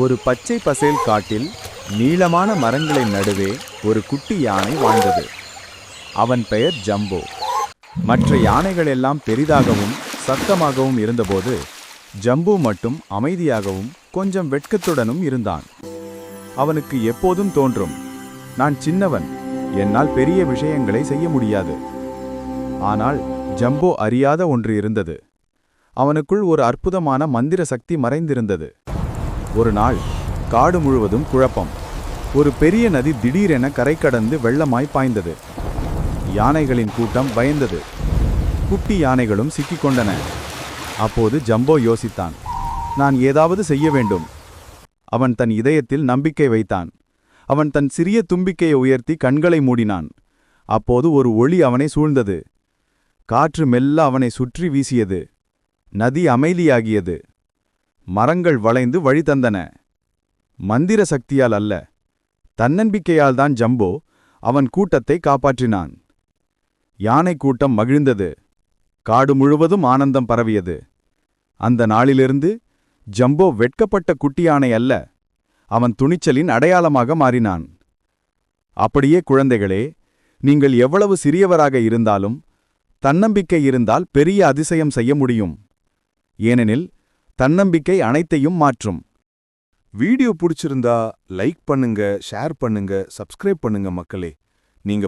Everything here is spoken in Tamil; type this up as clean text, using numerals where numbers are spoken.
ஒரு பச்சை பசேல் காட்டில் நீளமான மரங்களின் நடுவே ஒரு குட்டி யானை வாழ்ந்தது. அவன் பெயர் ஜம்போ. மற்ற யானைகள் எல்லாம் பெரிதாகவும் சத்தமாகவும் இருந்தபோது ஜம்பு மட்டும் அமைதியாகவும் கொஞ்சம் வெட்கத்துடனும் இருந்தான். அவனுக்கு எப்போதும் தோன்றும், நான் சின்னவன், என்னால் பெரிய விஷயங்களை செய்ய முடியாது. ஆனால் ஜம்போ அறியாத ஒன்று இருந்தது. அவனுக்குள் ஒரு அற்புதமான மந்திர சக்தி மறைந்திருந்தது. ஒரு நாள் காடு முழுவதும் குழப்பம். ஒரு பெரிய நதி திடீரென கரை கடந்து வெள்ளமாய் பாய்ந்தது. யானைகளின் கூட்டம் பயந்தது. குட்டி யானைகளும் சிக்கிக்கொண்டன. அப்போது ஜம்போ யோசித்தான், நான் ஏதாவது செய்ய வேண்டும். அவன் தன் இதயத்தில் நம்பிக்கை வைத்தான். அவன் தன் சிறிய தும்பிக்கையை உயர்த்தி கண்களை மூடினான். அப்போது ஒரு ஒளி அவனை சூழ்ந்தது. காற்று மெல்ல அவனை சுற்றி வீசியது. நதி அமைதியாகியது. மரங்கள் வளைந்து வழி தந்தன. மந்திர சக்தியால் அல்ல, தன்னம்பிக்கையால் தான் ஜம்போ அவன் கூட்டத்தை காப்பாற்றினான். யானை கூட்டம் மகிழ்ந்தது. காடு முழுவதும் ஆனந்தம் பரவியது. அந்த நாளிலிருந்து ஜம்போ வெட்கப்பட்ட குட்டி யானை அல்ல, அவன் துணிச்சலின் அடையாளமாக மாறினான். அப்படியே குழந்தைகளே, நீங்கள் எவ்வளவு சிறியவராக இருந்தாலும் தன்னம்பிக்கை இருந்தால் பெரிய அதிசயம் செய்ய முடியும். ஏனெனில் தன்னம்பிக்கை அனைத்தையும் மாற்றும். வீடியோ பிடிச்சிருந்தா லைக் பண்ணுங்க, ஷேர் பண்ணுங்க, சப்ஸ்கிரைப் பண்ணுங்க மக்களே. நீங்க